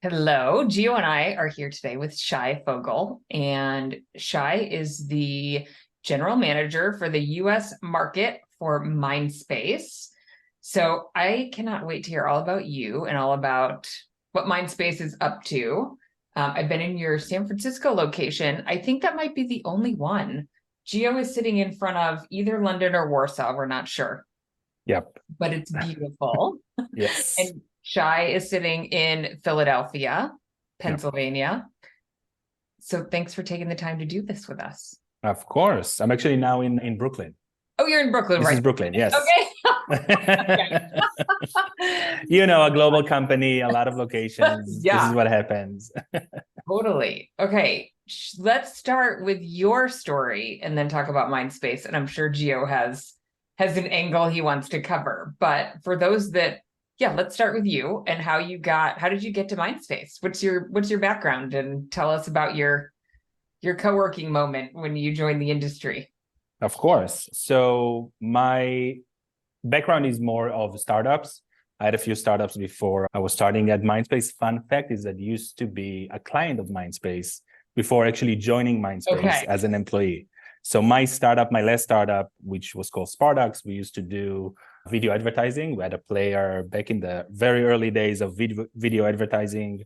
Hello, Gio and I are here today with Shai Fogel, and Shai is the general manager for the US market for Mindspace. So I cannot wait to hear all about you and all about what Mindspace is up to. I've been in your San Francisco location. I think that might be the only one. Gio is sitting in front of either London or Warsaw. We're not sure, Yep. but it's beautiful. Yes. And Shai is sitting in Philadelphia, Yep. Pennsylvania. So thanks for taking the time to do this with us. Of course. I'm actually now in Brooklyn. Oh, you're in Brooklyn, This right? is Brooklyn, yes. Okay. A global company, a lot of locations. Yeah. This is what happens. Totally. Okay. Let's start with your story and then talk about Mindspace. And I'm sure Gio has an angle he wants to cover. But for those that, let's start with you and how did you get to Mindspace? What's your background? And tell us about your co-working moment when you joined the industry. Of course. So my background is more of startups. I had a few startups before I was starting at Mindspace. Fun fact is that I used to be a client of Mindspace before actually joining Mindspace as an employee. So my last startup, which was called Spartux, we used to do video advertising. We had a player back in the very early days of video advertising.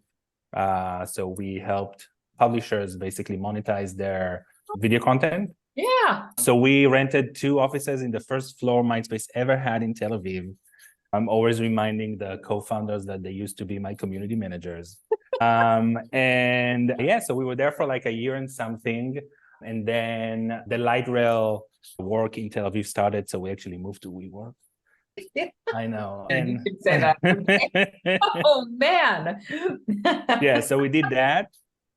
So we helped publishers basically monetize their video content. Yeah. So we rented 2 offices in the first floor Mindspace ever had in Tel Aviv. I'm always reminding the co-founders that they used to be my community managers. So we were there for like a year and something. And then the light rail work in Tel Aviv started. So we actually moved to WeWork. I know. And you could say that. Okay. Oh, man. So we did that.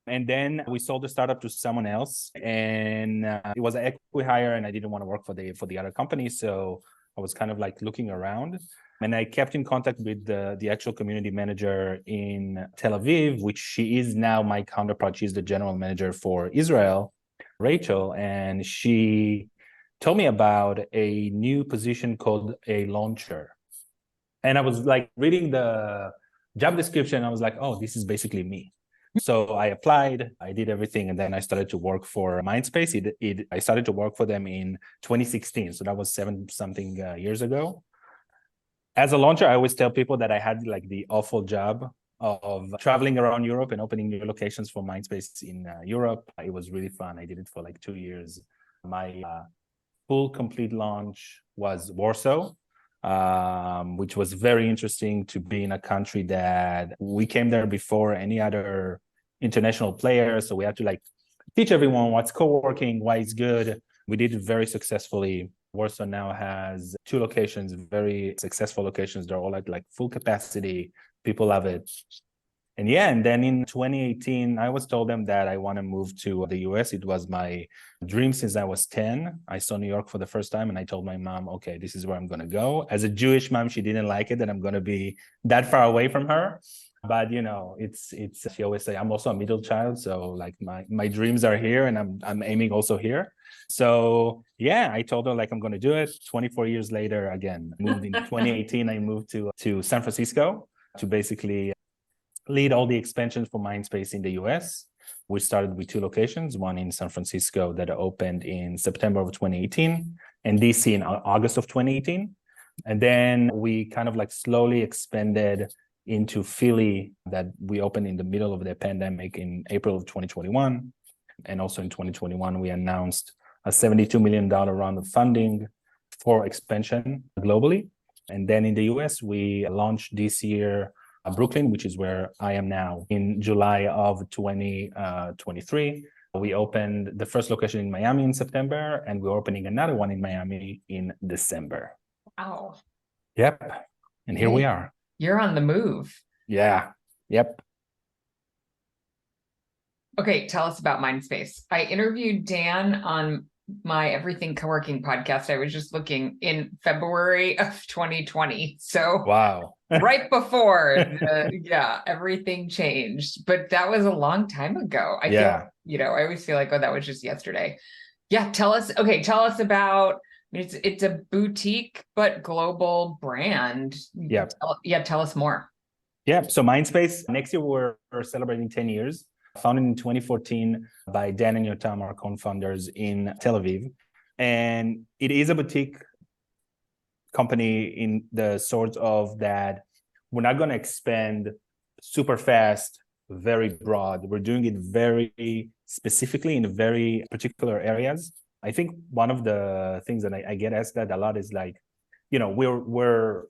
And then we sold the startup to someone else, and it was an equity hire, and I didn't want to work for the other company, so I was kind of like looking around, and I kept in contact with the actual community manager in Tel Aviv, which she is now my counterpart. She's the general manager for Israel, Rachel, and she told me about a new position called a launcher, and I was like reading the job description. I was like, oh, this is basically me. So I applied, I did everything, and then I started to work for Mindspace. I started to work for them in 2016. So that was 7-something years ago. As a launcher, I always tell people that I had like the awful job of traveling around Europe and opening new locations for Mindspace in Europe. It was really fun. I did it for like 2 years. My full complete launch was Warsaw. Which was very interesting to be in a country that we came there before any other international players. So we had to like teach everyone what's co-working, why it's good. We did it very successfully. Warsaw now has 2 locations, very successful locations. They're all at like full capacity. People love it. And then in 2018, I was told them that I want to move to the US. It was my dream since I was 10. I saw New York for the first time, and I told my mom, okay, this is where I'm going to go. As a Jewish mom, she didn't like it that I'm going to be that far away from her. But, she always say, I'm also a middle child. So like my dreams are here, and I'm aiming also here. So I told her like I'm going to do it. 24 years later, again, moved in 2018. I moved to San Francisco to basically lead all the expansions for Mindspace in the US. We started with 2 locations, one in San Francisco that opened in September of 2018, and DC in August of 2018. And then we kind of like slowly expanded into Philly, that we opened in the middle of the pandemic in April of 2021. And also in 2021, we announced a $72 million round of funding for expansion globally. And then in the US, we launched this year Brooklyn, which is where I am now, in July of 2023. We opened the first location in Miami in September, and we're opening another one in Miami in December. Wow. Yep. And here we are. You're on the move. Yeah. Yep. Okay, tell us about Mindspace. I interviewed Dan on my Everything Co-working podcast. I was just looking in February of 2020. So wow. Right before everything changed, but that was a long time ago. I feel, I always feel like, oh, that was just yesterday. Tell us about, it's a boutique, but global brand. Yeah. Tell us more. Yeah. So Mindspace, next year we're celebrating 10 years. Founded in 2014 by Dan and Yotam, our co-founders in Tel Aviv. And it is a boutique company in the sorts of that we're not going to expand super fast, very broad. We're doing it very specifically in very particular areas. I think one of the things that I get asked that a lot is like, we're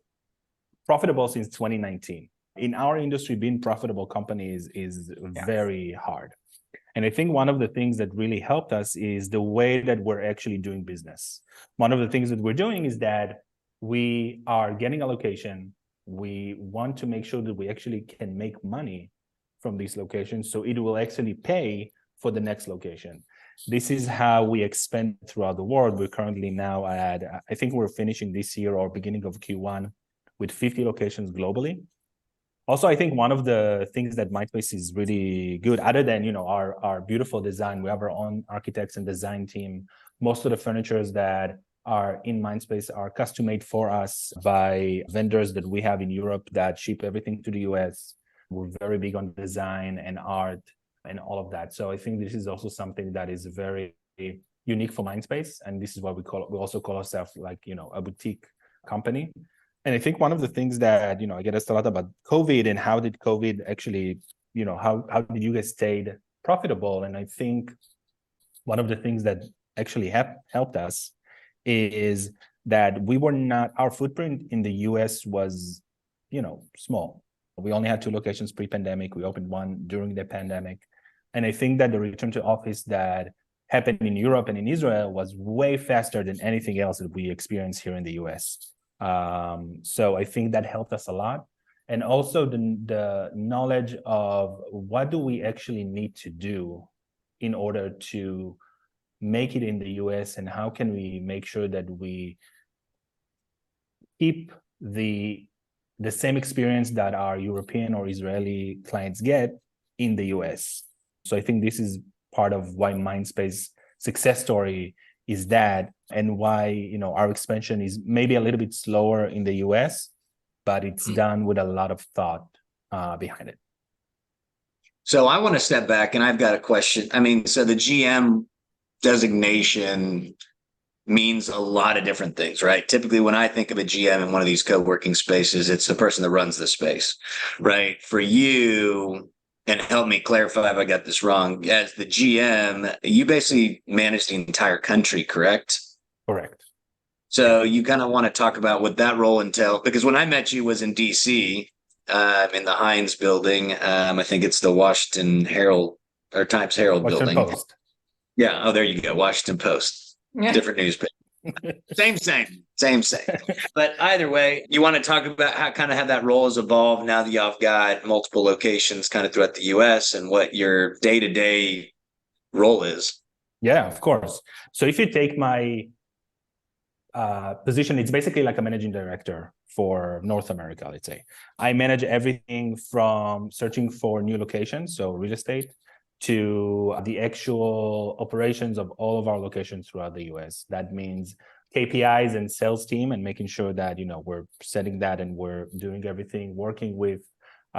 profitable since 2019. In our industry, being profitable companies is very hard. And I think one of the things that really helped us is the way that we're actually doing business. One of the things that we're doing is that we are getting a location. We want to make sure that we actually can make money from these locations, so it will actually pay for the next location. This is how we expand throughout the world. We're currently now at, I think we're finishing this year or beginning of Q1 with 50 locations globally. Also, I think one of the things that Mindspace is really good, other than our beautiful design, we have our own architects and design team. Most of the furnitures that are in Mindspace are custom made for us by vendors that we have in Europe that ship everything to the US. We're very big on design and art and all of that. So I think this is also something that is very unique for Mindspace, and this is what we also call ourselves like a boutique company. And I think one of the things that I get asked a lot about COVID and how did COVID actually, how did you guys stay profitable? And I think one of the things that actually helped us is that our footprint in the US was, small. We only had 2 locations pre-pandemic. We opened 1 during the pandemic. And I think that the return to office that happened in Europe and in Israel was way faster than anything else that we experienced here in the US. So I think that helped us a lot. And also the knowledge of what do we actually need to do in order to make it in the US, and how can we make sure that we keep the same experience that our European or Israeli clients get in the US. So I think this is part of why Mindspace success story is that, and why our expansion is maybe a little bit slower in the US, but it's done with a lot of thought behind it. So I want to step back, and I've got a question. I mean, so the GM designation means a lot of different things, right? Typically, when I think of a GM in one of these co-working spaces, it's the person that runs the space, right? For you, and help me clarify if I got this wrong, as the GM, you basically manage the entire country, correct? Correct. So you kind of want to talk about what that role entails, because when I met you was in DC, in the Heinz building. I think it's the Washington Herald or Times Herald Washington building. Post. Yeah. Oh, there you go. Washington Post. Yeah. Different newspaper. Same. But either way, you want to talk about how kind of how that role has evolved now that y'all got multiple locations kind of throughout the US, and what your day-to-day role is. Yeah, of course. So if you take my position, it's basically like a managing director for North America, let's say. I manage everything from searching for new locations, so real estate, to the actual operations of all of our locations throughout the US. That means KPIs and sales team, and making sure that we're setting that and we're doing everything, working with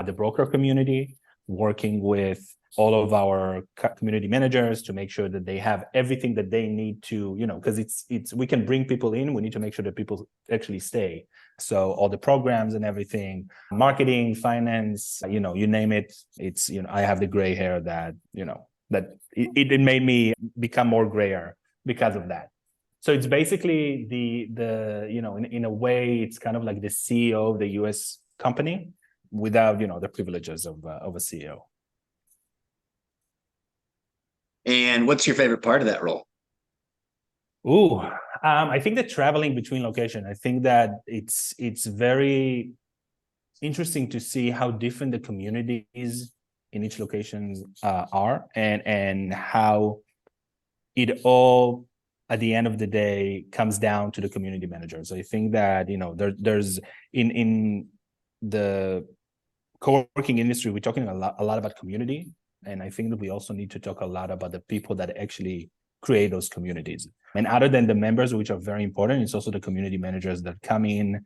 the broker community, working with all of our community managers to make sure that they have everything that they need to, because it's we can bring people in, we need to make sure that people actually stay. So all the programs and everything, marketing, finance, you name it, it's, I have the gray hair that, that it made me become more grayer because of that. So it's basically the in a way, it's kind of like the CEO of the US company without, the privileges of a CEO. And what's your favorite part of that role? I think that traveling between locations, I think that it's very interesting to see how different the communities in each locations are, and how it all, at the end of the day, comes down to the community managers. I think that there's in the co-working industry, we're talking a lot about community. And I think that we also need to talk a lot about the people that actually create those communities. And other than the members, which are very important, it's also the community managers that come in,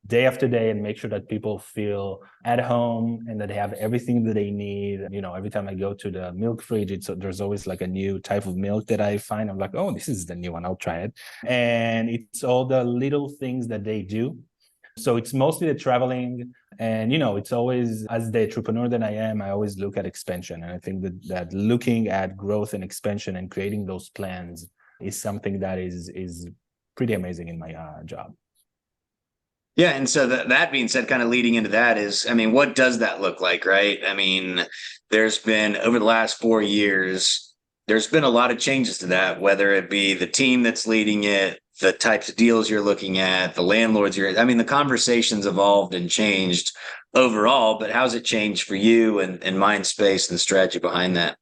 day after day and make sure that people feel at home and that they have everything that they need. Every time I go to the milk fridge, there's always like a new type of milk that I find. I'm like, oh, this is the new one. I'll try it. And it's all the little things that they do. So it's mostly the traveling. And, it's always, as the entrepreneur that I am, I always look at expansion. And I think that looking at growth and expansion and creating those plans is something that is pretty amazing in my job. Yeah. And so that being said, kind of leading into that is, what does that look like, right? There's been, over the last 4 years, there's been a lot of changes to that, whether it be the team that's leading it, the types of deals you're looking at, the landlords the conversations evolved and changed overall, but how's it changed for you and Mindspace and the strategy behind that?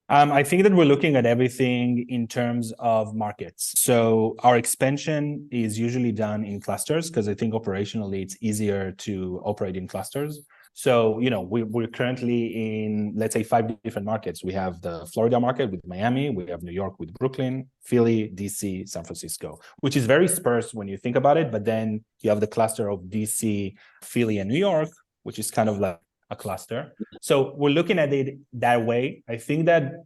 I think that we're looking at everything in terms of markets. So our expansion is usually done in clusters because I think operationally it's easier to operate in clusters. So, we're currently in, let's say, 5 different markets. We have the Florida market with Miami, we have New York with Brooklyn, Philly, DC, San Francisco, which is very sparse when you think about it. But then you have the cluster of DC, Philly, and New York, which is kind of like a cluster. So we're looking at it that way. I think that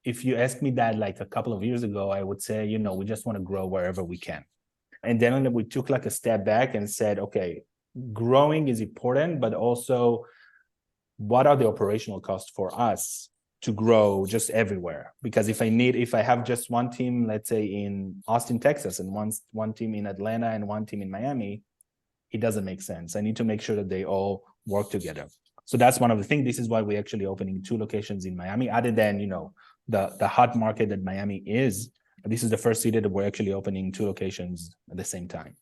if you asked me that like a couple of years ago, I would say, we just want to grow wherever we can. And then we took like a step back and said, okay, growing is important, but also what are the operational costs for us to grow just everywhere? Because if I have just one team, let's say in Austin, Texas, and one team in Atlanta and one team in Miami, it doesn't make sense. I need to make sure that they all work together. So that's one of the things. This is why we're actually opening 2 locations in Miami, other than, the hot market that Miami is. This is the first city that we're actually opening 2 locations at the same time.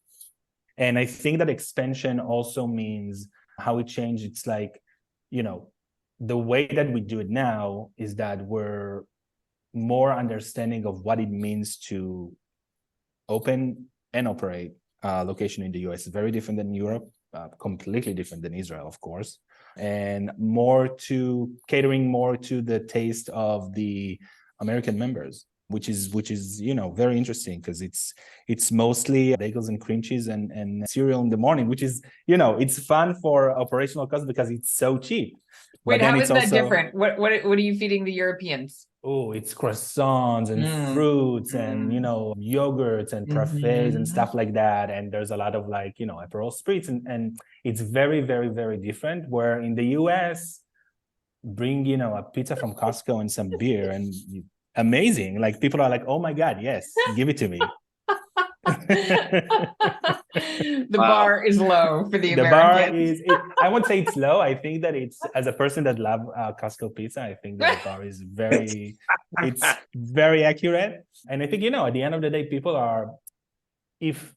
And I think that expansion also means how it changed. It's like, the way that we do it now is that we're more understanding of what it means to open and operate a location in the US. It's very different than Europe, completely different than Israel, of course, and catering more to the taste of the American members, which is very interesting because it's mostly bagels and cream cheese and cereal in the morning, which is it's fun for operational costs because it's so cheap. Wait, how is that different? What are you feeding the Europeans? Oh, it's croissants and fruits and yogurts and parfaits and stuff like that. And there's a lot of Aperol spritz and it's very, very, very different. Where in the US, bring a pizza from Costco and some beer and amazing. Like people are like, oh my God, yes, give it to me. The bar is low for the Americans. Bar is, I won't say it's low. I think that it's, as a person that loves Costco pizza, I think that the bar is it's very accurate. And I think, at the end of the day, if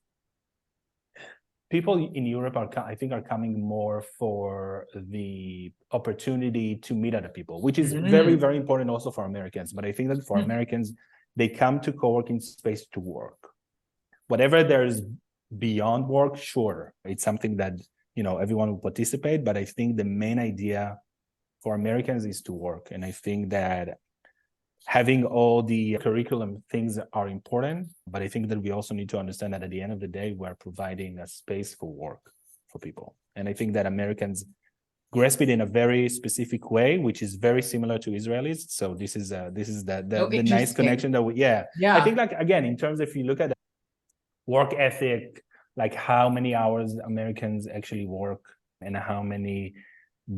people in Europe are coming more for the opportunity to meet other people, which is very, very important also for Americans. But I think that for Americans, they come to co-working space to work. Whatever there's beyond work, sure, it's something that everyone will participate. But I think the main idea for Americans is to work, and I think that having all the curriculum things are important. But I think that we also need to understand that at the end of the day, we're providing a space for work for people, and I think that Americans grasp it in a very specific way, which is very similar to Israelis. So this is the nice connection that I think again, in terms of, if you look at work ethic, like how many hours Americans actually work and how many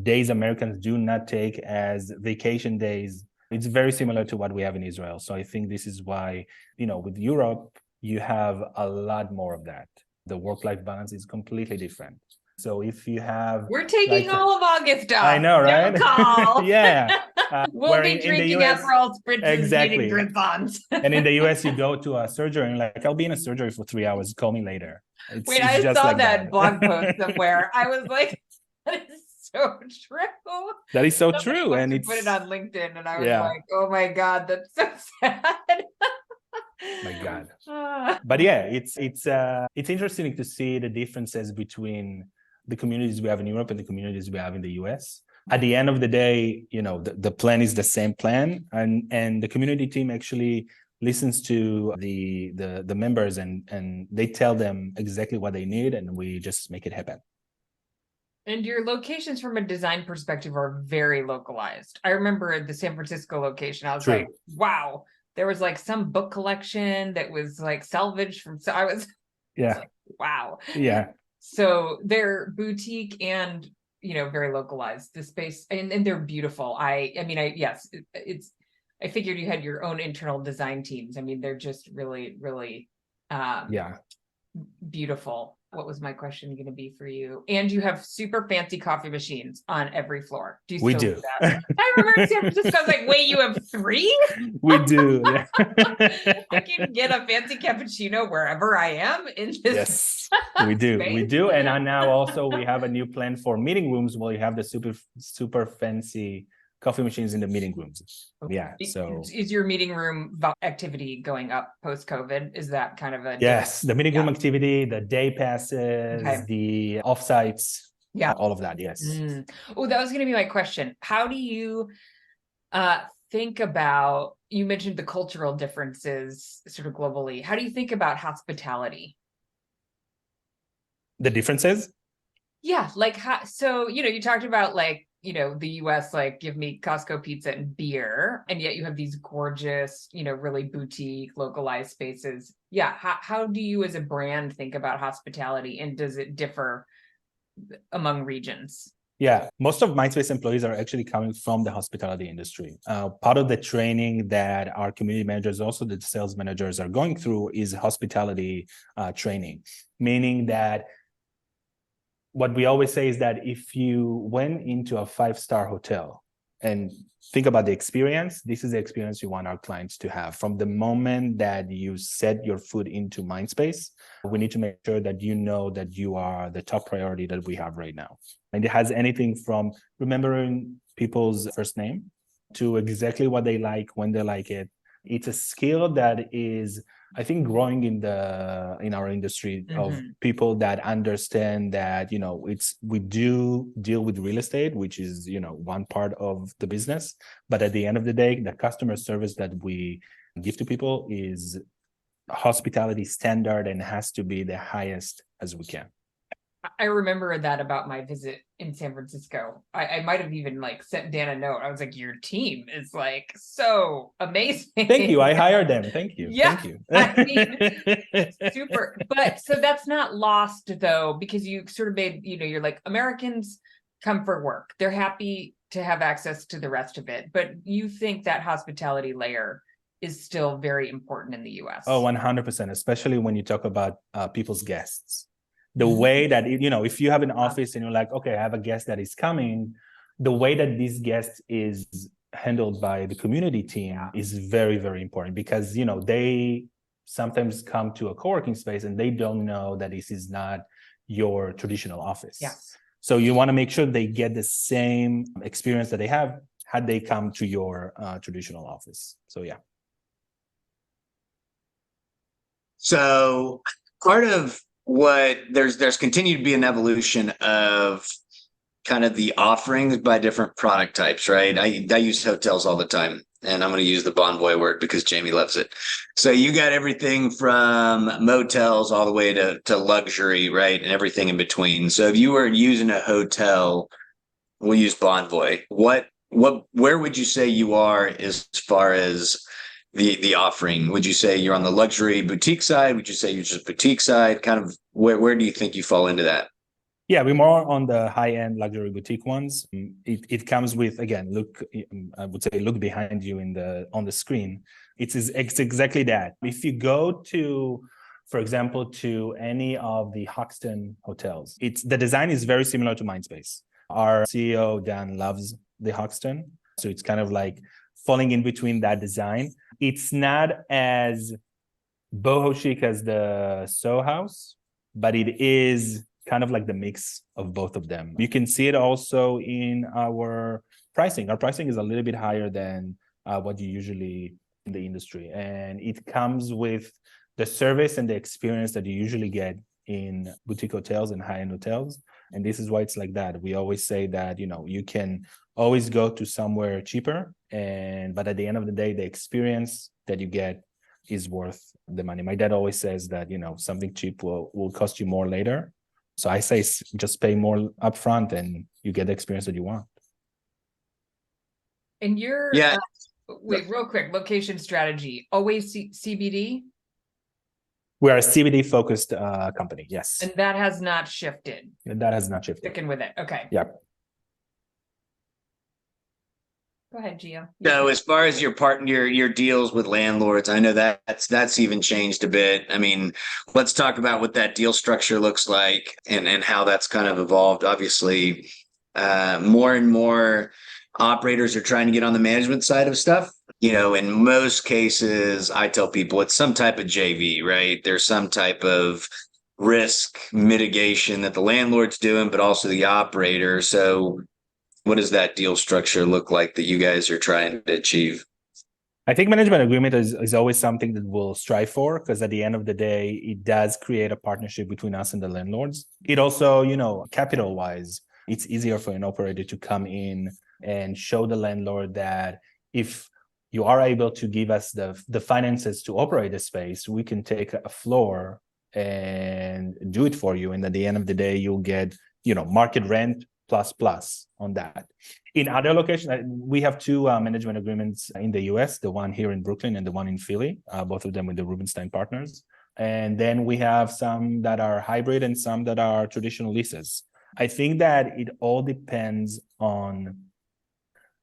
days Americans do not take as vacation days, it's very similar to what we have in Israel. So I think this is why, with Europe, you have a lot more of that. The work-life balance is completely different. So if you have... We're taking all of August off. I know, right? Don't call. Yeah. We'll be drinking Aperol spritzes, exactly. eating croissants. And in the US, you go to a surgery and I'll be in a surgery for 3 hours. Call me later. I saw that blog post somewhere. I was like, that is so true. That is so true. And put it on LinkedIn and I was like, oh my God, that's so sad. My God. But yeah, it's interesting to see the differences between the communities we have in Europe and the communities we have in the US. At the end of the day, the plan is the same plan, and the community team actually listens to the members and they tell them exactly what they need, and we just make it happen. And your locations from a design perspective are very localized. I remember the San Francisco location. I was True. like, wow, there was like some book collection that was like salvaged from, so I was Yeah. like, wow. Yeah. So they're boutique and, you know, very localized. The space, and they're beautiful. I mean, yes, I figured you had your own internal design teams. I mean, they're just really, really Yeah. beautiful. What was my question going to be for you? And you have super fancy coffee machines on every floor. Do you We still do. that? I remember in San Francisco, I was like, wait, you have 3? We do. Yeah. I can get a fancy cappuccino wherever I am in this. Yes, we do. We space. do. And now also we have a new plan for meeting rooms where you have the super fancy coffee machines in the meeting rooms. Yeah. So is your meeting room activity going up post-COVID? Is that kind of a yes, the meeting room activity, the day passes, Okay. the offsites, Yeah. all of that. Yes. Oh, that was going to be my question. How do you think about, you mentioned the cultural differences sort of globally. How do you think about hospitality? The differences? Yeah, like so, you know, you talked about like, you know, the US, like give me Costco pizza and beer, and yet you have these gorgeous, you know, really boutique, localized spaces. Yeah, how do you as a brand think about hospitality, and does it differ among regions? Yeah, most of Mindspace employees are actually coming from the hospitality industry. Part of the training that our community managers, also the sales managers, are going through is hospitality training, meaning that what we always say is that if you went into a 5-star hotel and think about the experience, this is the experience you want our clients to have. From the moment that you set your foot into Mindspace, we need to make sure that you know that you are the top priority that we have right now. And it has anything from remembering people's first name to exactly what they like, when they like it. It's a skill that is, I think, growing in our industry of people that understand that, you know, we do deal with real estate, which is, you know, one part of the business. But at the end of the day, the customer service that we give to people is hospitality standard and has to be the highest as we can. I remember that about my visit in San Francisco. I might have even like sent Dan a note. I was like, your team is like so amazing. Thank you. I hired them. Thank you. Yeah, Thank you. I mean, super. But so that's not lost though, because you sort of made, you know, you're like, Americans come for work. They're happy to have access to the rest of it. But you think that hospitality layer is still very important in the US. Oh, 100%, especially when you talk about people's guests. The way that, you know, if you have an office and you're like, okay, I have a guest that is coming, the way that this guest is handled by the community team is very, very important, because, you know, they sometimes come to a co-working space and they don't know that this is not your traditional office. Yes. So you want to make sure they get the same experience that they have had they come to your traditional office. So, yeah. So part of what there's continued to be an evolution of kind of the offerings by different product types, right? I use hotels all the time, and I'm going to use the Bonvoy word because Jamie loves it. So you got everything from motels all the way to luxury, right? And everything in between. So if you were using a hotel, we'll use Bonvoy. Where would you say you are as far as the offering? Would you say you're on the luxury boutique side? Would you say you're just boutique side? Kind of where do you think you fall into that? Yeah, we're more on the high-end luxury boutique ones. It comes with, again, look, I would say look behind you on the screen. It's exactly that. If you go to, for example, to any of the Hoxton hotels, the design is very similar to Mindspace. Our CEO, Dan, loves the Hoxton. So it's kind of like falling in between that design. It's not as boho chic as the Soho House, but it is kind of like the mix of both of them. You can see it also in our pricing. Our pricing is a little bit higher than what you usually in the industry. And it comes with the service and the experience that you usually get in boutique hotels and high-end hotels. And this is why it's like that. We always say that, you know, you can always go to somewhere cheaper, but at the end of the day, the experience that you get is worth the money. My dad always says that, something cheap will cost you more later. So I say just pay more upfront and you get the experience that you want. And you're, Yeah. wait, real quick, location strategy, always CBD? We are a CBD focused company. Yes. And that has not shifted. That has not shifted. Sticking with it. Okay. Yep. Go ahead, Gio. So as far as your deals with landlords, I know that's even changed a bit. I mean, let's talk about what that deal structure looks like and how that's kind of evolved. Obviously, more and more operators are trying to get on the management side of stuff. In most cases, I tell people it's some type of JV, right? There's some type of risk mitigation that the landlord's doing, but also the operator. So what does that deal structure look like that you guys are trying to achieve? I think management agreement is always something that we'll strive for, because at the end of the day, it does create a partnership between us and the landlords. It also, capital wise, it's easier for an operator to come in and show the landlord that if you are able to give us the finances to operate the space, we can take a floor and do it for you. And at the end of the day, you'll get, market rent plus on that. In other locations, we have two management agreements in the US, the one here in Brooklyn and the one in Philly, both of them with the Rubenstein partners. And then we have some that are hybrid and some that are traditional leases. I think that it all depends on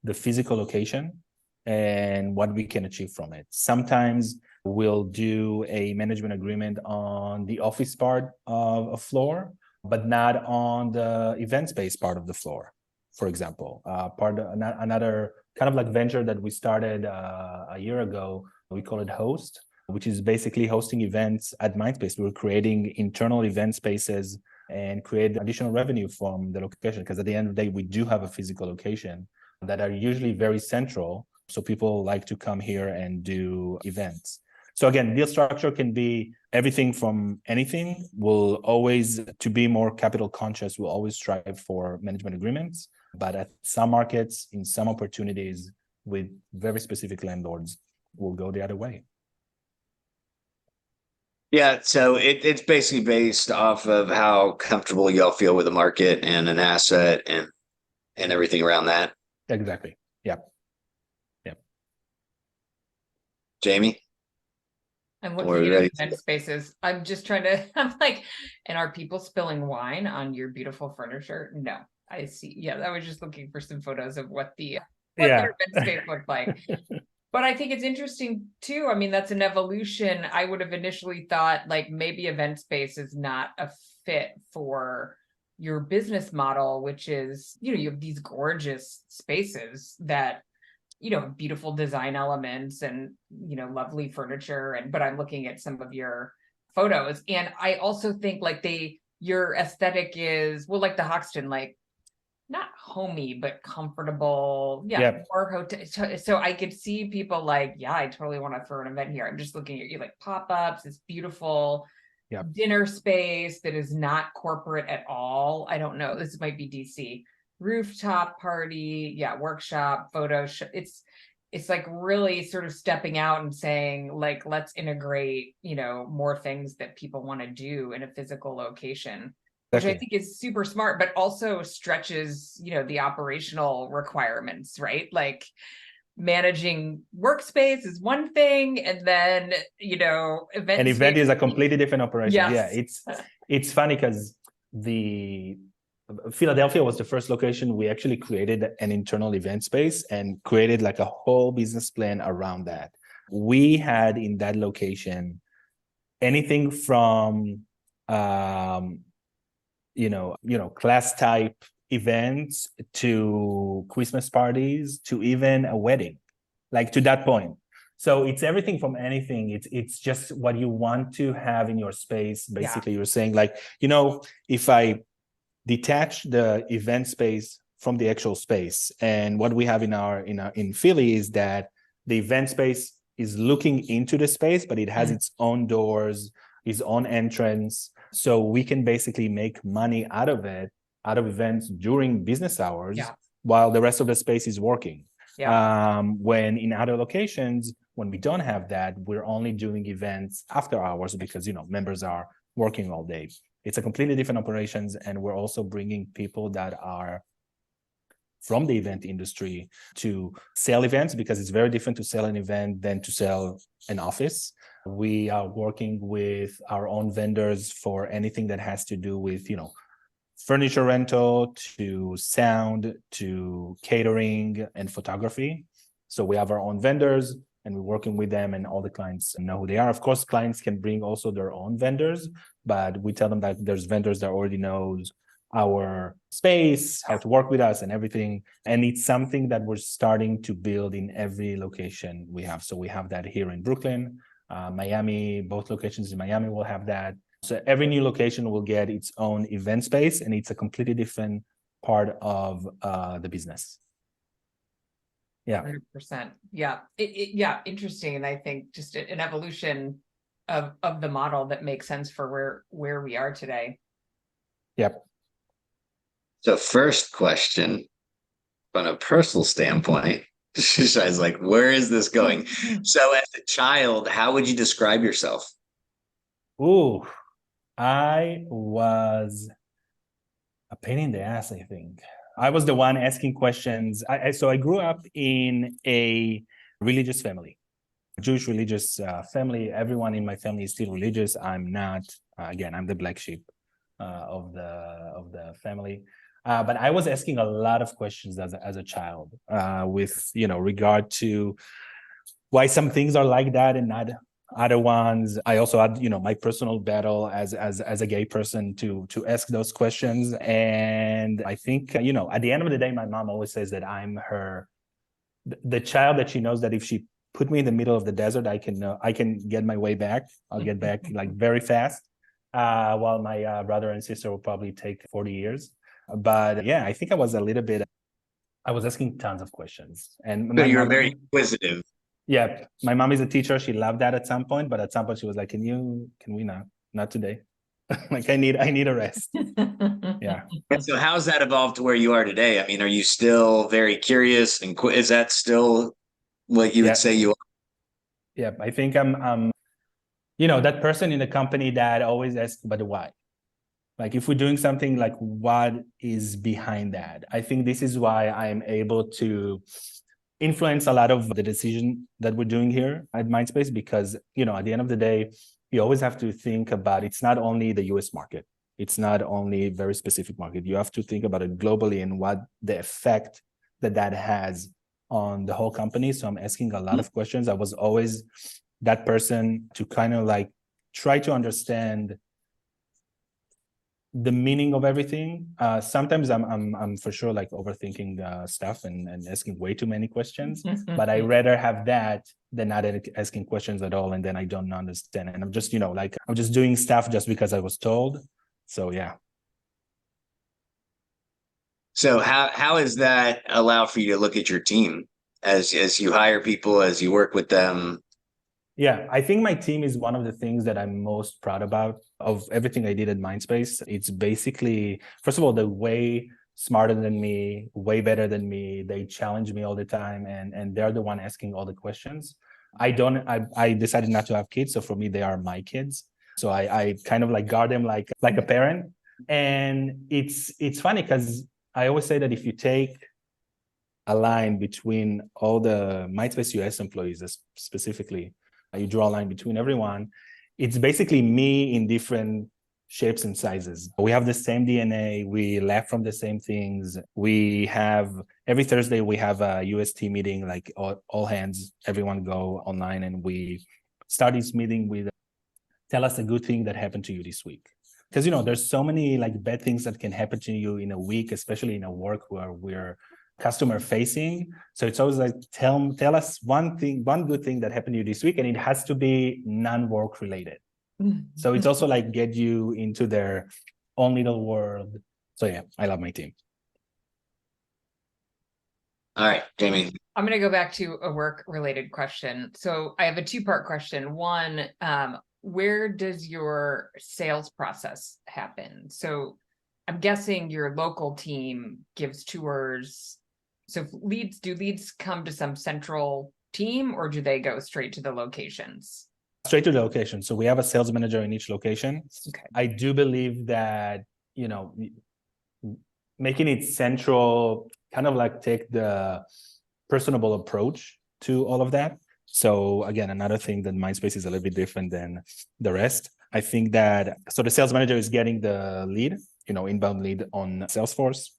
the physical location and what we can achieve from it. Sometimes we'll do a management agreement on the office part of a floor, but not on the event space part of the floor, for example. Another kind of like venture that we started a year ago, we call it Host, which is basically hosting events at Mindspace. We're creating internal event spaces and create additional revenue from the location, because at the end of the day, we do have a physical location that are usually very central. So people like to come here and do events. So again, deal structure can be everything from anything. We'll always, to be more capital conscious, we'll always strive for management agreements. But at some markets, in some opportunities with very specific landlords, we'll go the other way. Yeah, so it's basically based off of how comfortable y'all feel with the market and an asset and everything around that. Exactly. Yep. Jamie? I'm looking at event spaces. I'm just trying to, I'm like, and are people spilling wine on your beautiful furniture? No, I see. Yeah, I was just looking for some photos of what their event space looked like. But I think it's interesting too. I mean, that's an evolution. I would have initially thought like maybe event space is not a fit for your business model, which is, you have these gorgeous spaces that, beautiful design elements and, lovely furniture. But I'm looking at some of your photos. And I also think like your aesthetic is, well, like the Hoxton, like not homey, but comfortable. Yeah. Or hotel. So I could see people like, yeah, I totally want to throw an event here. I'm just looking at you like pop-ups. It's beautiful dinner space that is not corporate at all. I don't know. This might be DC. Rooftop party, workshop, photo it's like really sort of stepping out and saying like, let's integrate, more things that people want to do in a physical location, which I think is super smart, but also stretches, the operational requirements, right? Like managing workspace is one thing, and then, an event is a completely different operation. Yes. Yeah, it's funny because Philadelphia was the first location we actually created an internal event space and created like a whole business plan around that. We had in that location anything from class type events to Christmas parties to even a wedding, like to that point. So it's everything from anything. It's just what you want to have in your space. Basically, you're saying like, if I detach the event space from the actual space. And what we have in Philly is that the event space is looking into the space, but it has its own doors, its own entrance. So we can basically make money out of events during business hours while the rest of the space is working. When in other locations, when we don't have that, we're only doing events after hours because, members are working all day. It's a completely different operations. And we're also bringing people that are from the event industry to sell events, because it's very different to sell an event than to sell an office. We are working with our own vendors for anything that has to do with, furniture rental, to sound, to catering and photography. So we have our own vendors and we're working with them, and all the clients know who they are. Of course, clients can bring also their own vendors, but we tell them that there's vendors that already knows our space, how to work with us and everything. And it's something that we're starting to build in every location we have. So we have that here in Brooklyn, Miami, both locations in Miami will have that. So every new location will get its own event space, and it's a completely different part of the business. Yeah. 100%. Yeah. Yeah. Interesting. And I think just an evolution of the model that makes sense for where we are today. Yep. So first question, from a personal standpoint, I was like, where is this going? So as a child, how would you describe yourself? Ooh, I was a pain in the ass, I think. I was the one asking questions. So I grew up in a religious family, Jewish religious family. Everyone in my family is still religious. I'm not. Again, I'm the black sheep of the family. But I was asking a lot of questions as a child, with regard to why some things are like that and not other ones. I also had my personal battle as a gay person to ask those questions. And I think at the end of the day, my mom always says that I'm the child that she knows that if she put me in the middle of the desert, I can get my way back. I'll get back like very fast. While my brother and sister will probably take 40 years. But yeah, I think I was asking tons of questions. And So you're very inquisitive. Yeah, my mom is a teacher. She loved that at some point, but at some point she was like, can we not today? Like I need a rest. Yeah. And so how's that evolved to where you are today? I mean, are you still very curious and is that still what you would say you are? Yeah, I think I'm that person in the company that always asks, but why? Like if we're doing something, like what is behind that? I think this is why I'm able to influence a lot of the decision that we're doing here at Mindspace, because at the end of the day, you always have to think about, it's not only the US market, it's not only a very specific market. You have to think about it globally and what the effect that has on the whole company. So I'm asking a lot of questions. I was always that person to kind of like try to understand the meaning of everything. Sometimes I'm for sure like overthinking stuff and asking way too many questions, but I rather have that than not asking questions at all, and then I don't understand. And I'm just I'm just doing stuff just because I was told. So yeah. So how does that allow for you to look at your team as you hire people, as you work with them? Yeah, I think my team is one of the things that I'm most proud about of everything I did at Mindspace. It's basically, first of all, they're way smarter than me, way better than me. They challenge me all the time, and they're the one asking all the questions. I decided not to have kids, so for me, they are my kids. So I kind of like guard them like a parent. And it's funny because I always say that if you take a line between all the Mindspace US employees specifically, you draw a line between everyone, it's basically me in different shapes and sizes. We have the same DNA. We laugh from the same things. We have, every Thursday, we have a UST meeting, like all hands, everyone go online, and we start this meeting with, tell us a good thing that happened to you this week. Because, there's so many like bad things that can happen to you in a week, especially in a work where we're customer facing. So it's always like, tell us one good thing that happened to you this week, and it has to be non-work related. So it's also like get you into their own little world. So yeah, I love my team. All right, Jamie. I'm going to go back to a work related question. So I have a 2-part question. One, where does your sales process happen? So I'm guessing your local team gives tours. So do leads come to some central team, or do they go straight to the locations? Straight to the location. So we have a sales manager in each location. Okay. I do believe that, making it central, kind of like take the personable approach to all of that. So again, another thing that Mindspace is a little bit different than the rest. I think that, so the sales manager is getting the lead, inbound lead on Salesforce.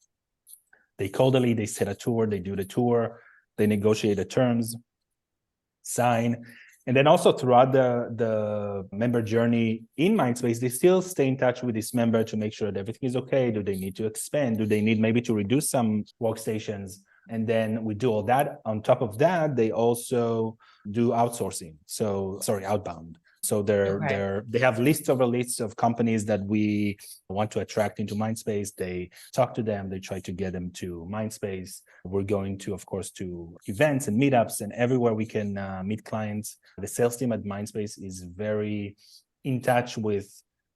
They call the lead, they set a tour, they do the tour, they negotiate the terms, sign. And then also throughout the member journey in Mindspace, they still stay in touch with this member to make sure that everything is okay. Do they need to expand? Do they need maybe to reduce some workstations? And then we do all that. On top of that, they also do outsourcing. Outbound. So they have lists over lists of companies that we want to attract into Mindspace. They talk to them. They try to get them to Mindspace. We're going to, of course, to events and meetups and everywhere we can meet clients. The sales team at Mindspace is very in touch with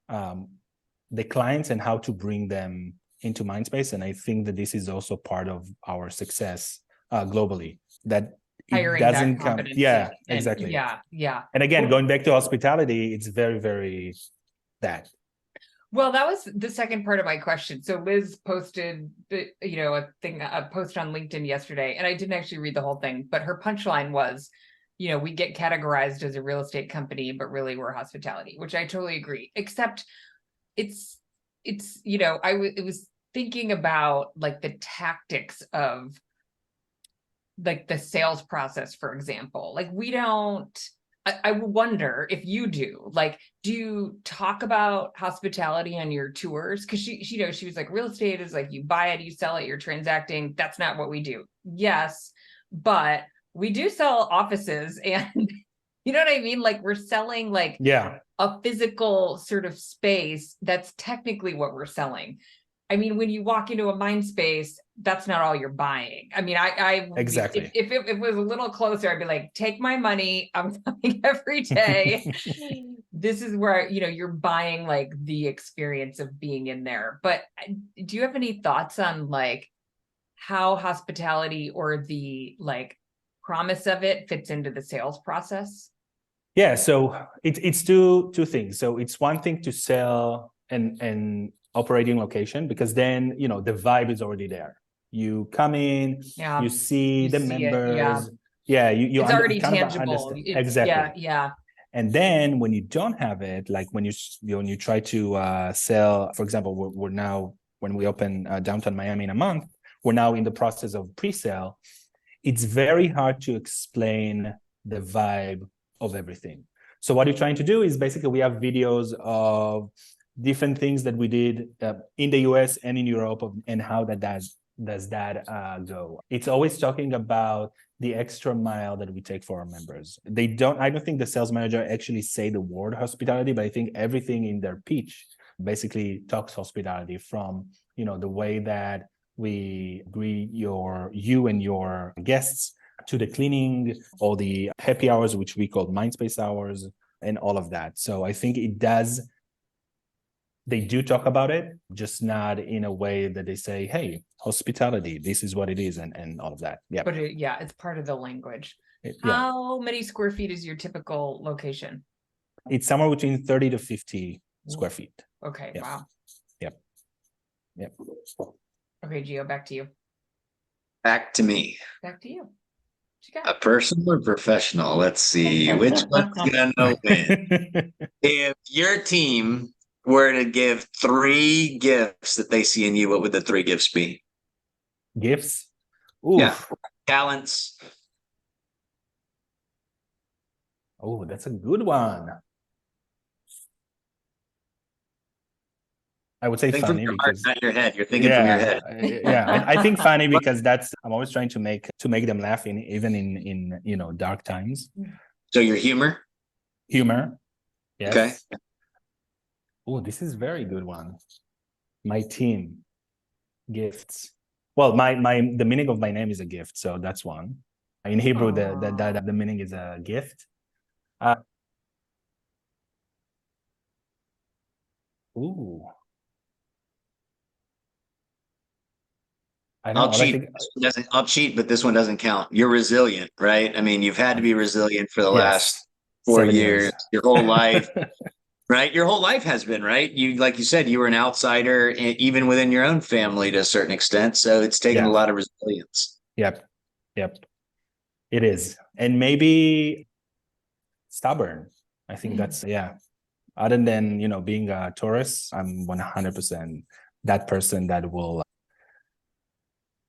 the clients and how to bring them into Mindspace. And I think that this is also part of our success globally. That it doesn't come. Yeah, exactly. Yeah. And again, going back to hospitality, it's very, very that. Well, that was the second part of my question. So Liz posted, a post on LinkedIn yesterday, and I didn't actually read the whole thing, but her punchline was, we get categorized as a real estate company, but really we're hospitality, which I totally agree. Except it was thinking about like the tactics of like the sales process, for example. Like I wonder if you do you talk about hospitality on your tours? Because she was like, real estate is like, you buy it, you sell it, you're transacting. That's not what we do. Yes, but we do sell offices, and you know what I mean? Like, we're selling a physical sort of space. That's technically what we're selling. I mean, when you walk into a Mindspace, that's not all you're buying. I mean, I exactly. If it was a little closer, I'd be like, take my money. I'm coming every day. This is where, you're buying like the experience of being in there. But do you have any thoughts on like how hospitality or the like promise of it fits into the sales process? Yeah, so it's two things. So it's one thing to sell and operating location, because then the vibe is already there. You come in, you see the members. You it's already kind tangible. of exactly. Yeah. And then when you don't have it, like when you try to sell, for example, we're now, when we open downtown Miami in a month, we're now in the process of pre-sale. It's very hard to explain the vibe of everything. So what you're trying to do is basically, we have videos of different things that we did in the US and in Europe, and how that does that go. It's always talking about the extra mile that we take for our members. I don't think the sales manager actually say the word hospitality, but I think everything in their pitch basically talks hospitality, from the way that we greet you and your guests, to the cleaning, all the happy hours, which we call Mindspace hours, and all of that. So I think they do talk about it, just not in a way that they say, hey, hospitality, this is what it is, and all of that. Yeah. But it's part of the language. How many square feet is your typical location? It's somewhere between 30 to 50 square feet. Okay. Yep. Wow. Yep. Okay, Gio, back to you. Back to me. Back to you. A personal or professional? Let's see. Which one's gonna win? If your team were to give 3 gifts that they see in you, what would the 3 gifts be? Gifts? Ooh. Yeah. Talents. Oh, that's a good one. I would say Think funny, from your heart, because not your head. You're thinking from your head. I think funny, because I'm always trying to make them laugh, even in dark times. So your humor. Humor. Yes. Okay. Oh, this is very good one. My team. Gifts. Well, the meaning of my name is a gift, so that's one. In Hebrew, the meaning is a gift. Ooh. I know. I think I'll cheat, but this one doesn't count. You're resilient, right? I mean, you've had to be resilient for the yes, last 4 7 years. years, your whole life, right? Your whole life has been, right? You, like you said, you were an outsider, even within your own family to a certain extent. So it's taken a Yeah. lot of resilience. Yep. Yep. It is. And maybe stubborn. I think that's, yeah. Other than, being a tourist, I'm 100% that person that will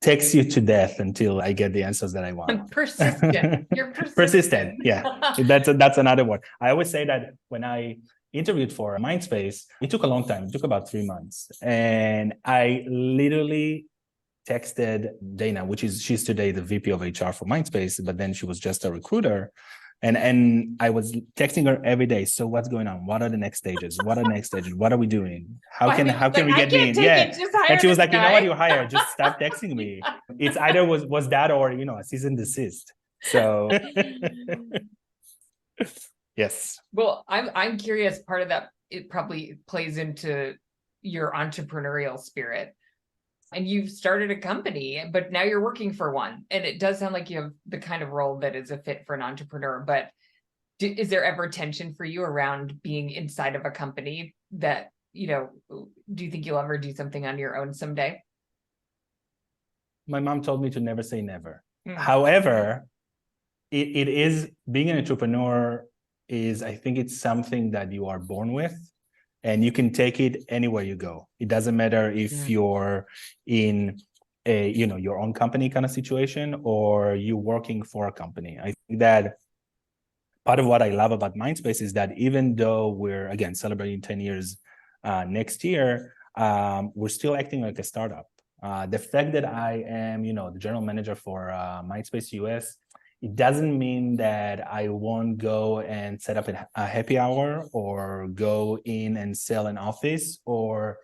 text you to death until I get the answers that I want. I'm persistent. You're persistent. Persistent. Yeah. That's another one. I always say that when I interviewed for Mindspace, it took a long time. It took about 3 months. And I literally texted Dana, she's today the VP of HR for Mindspace, but then she was just a recruiter. And I was texting her every day. So what's going on? What are the next stages? What are the next stages? What are we doing? How can we get me in? Yeah. And she was like, you know what, you hire, just stop texting me. It's either was that or, a cease and desist. So yes. Well, I'm curious, part of that, it probably plays into your entrepreneurial spirit. And you've started a company, but now you're working for one. And it does sound like you have the kind of role that is a fit for an entrepreneur. But is there ever tension for you around being inside of a company that, do you think you'll ever do something on your own someday? My mom told me to never say never. However, it is, being an entrepreneur I think it's something that you are born with. And you can take it anywhere you go. It doesn't matter if you're in a, your own company kind of situation or you're working for a company. I think that part of what I love about Mindspace is that even though we're, again, celebrating 10 years next year, we're still acting like a startup. The fact that I am, the general manager for Mindspace US, it doesn't mean that I won't go and set up a happy hour or go in and sell an office or,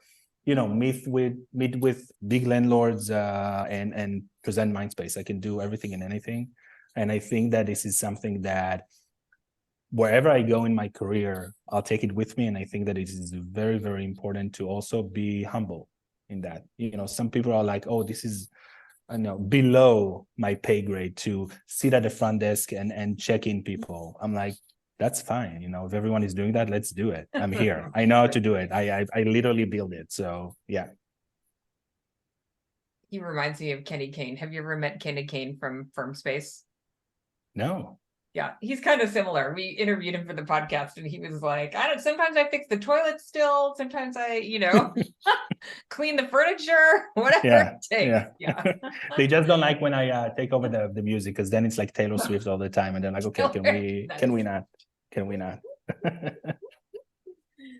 meet with big landlords and present Mindspace. I can do everything and anything. And I think that this is something that wherever I go in my career, I'll take it with me. And I think that it is very, very important to also be humble in that. Some people are like, oh, this is, below my pay grade to sit at the front desk and check in people. I'm like, that's fine. If everyone is doing that, let's do it. I'm here. I know how to do it. I literally build it. So yeah. He reminds me of Kenny Kane. Have you ever met Kenny Kane from FirmSpace? No. Yeah, he's kind of similar. We interviewed him for the podcast and he was like, sometimes I fix the toilet still. Sometimes I, clean the furniture, whatever it takes. Yeah. They just don't like when I take over the music, because then it's like Taylor Swift all the time. And they're like, okay, can we not?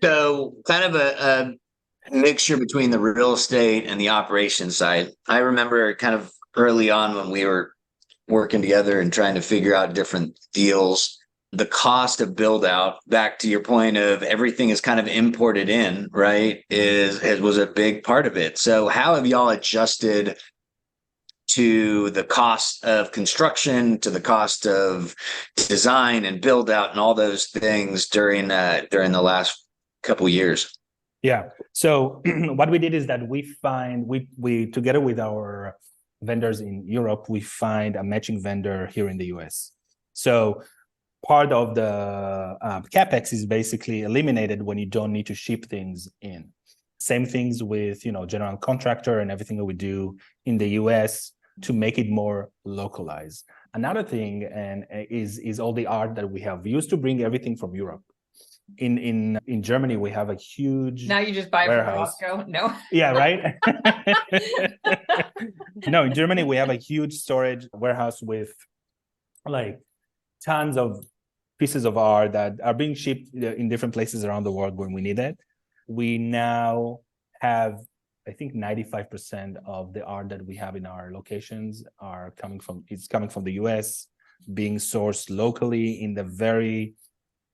So kind of a mixture between the real estate and the operations side. I remember kind of early on when we were working together and trying to figure out different deals, the cost of build out, back to your point of everything is kind of imported in, right, was a big part of it. So how have y'all adjusted to the cost of construction, to the cost of design and build out and all those things during the last couple of years? Yeah. So what we did is that we together with our vendors in Europe, we find a matching vendor here in the US. So part of the CapEx is basically eliminated when you don't need to ship things in. Same things with, general contractor and everything that we do in the US to make it more localized. Another thing is all the art that we have. We used to bring everything from Europe. In Germany, we have a huge now you just buy warehouse. It from Costco. No. Yeah, right. No, in Germany, we have a huge storage warehouse with like tons of pieces of art that are being shipped in different places around the world when we need it. We now have, I think, 95% of the art that we have in our locations coming from the US, being sourced locally in the very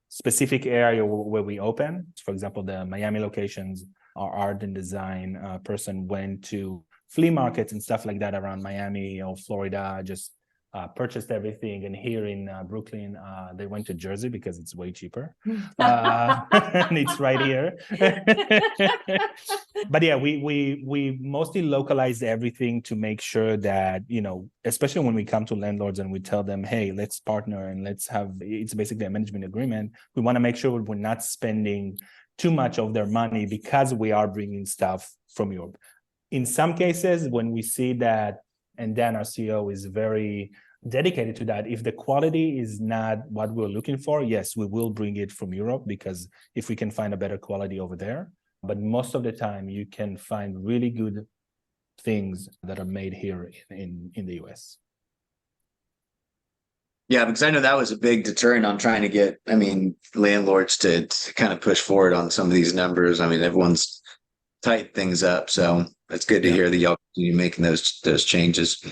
specific area where we open. For example, the Miami locations, our art and design person went to flea markets and stuff like that around Miami or Florida, just purchased everything. And here in Brooklyn, they went to Jersey because it's way cheaper. And it's right here. But yeah, we mostly localized everything to make sure that, especially when we come to landlords and we tell them, hey, let's partner and it's basically a management agreement. We want to make sure we're not spending too much of their money because we are bringing stuff from Europe. In some cases, when we see that, and Dan, our CEO, is very dedicated to that, if the quality is not what we're looking for, yes, we will bring it from Europe, because if we can find a better quality over there. But most of the time, you can find really good things that are made here in the US. Yeah, because I know that was a big deterrent on trying to get, landlords to kind of push forward on some of these numbers. Everyone's tightened things up. So it's good to hear that y'all continue making those changes.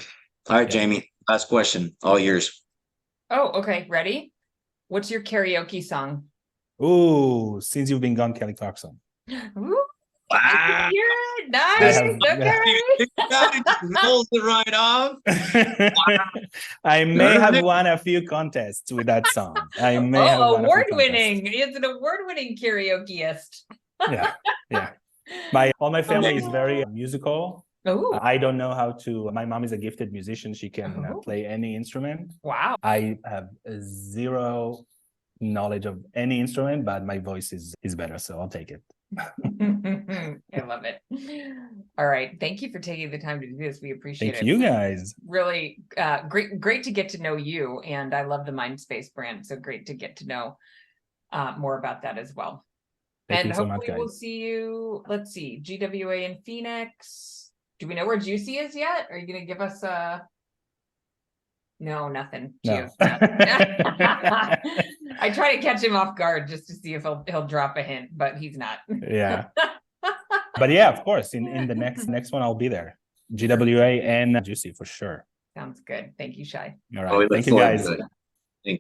All right, Jamie, last question, all yours. Oh, okay. Ready? What's your karaoke song? Ooh, Since You've Been Gone, Kelly Clarkson. Ooh, Wow. I can hear it. Nice. Rolls it right off. I may have won a few contests with that song. I may have won award-winning. It's an award-winning karaokeist. Yeah. All my family is very musical. Ooh. I don't know how to. My mom is a gifted musician. She can play any instrument. Wow. I have zero knowledge of any instrument, but my voice is better, so I'll take it. I love it. All right. Thank you for taking the time to do this. We appreciate it. Thank you guys. Really great to get to know you. And I love the Mindspace brand. So great to get to know more about that as well. Thank you so hopefully much, guys. We'll see you. Let's see, GWA in Phoenix. Do we know where Juicy is yet? Are you going to give us No, nothing. No. I try to catch him off guard just to see if he'll drop a hint, but he's not. Yeah. But yeah, of course, in the next one, I'll be there. GWA and Juicy for sure. Sounds good. Thank you, Shai. All right. Thank you, guys.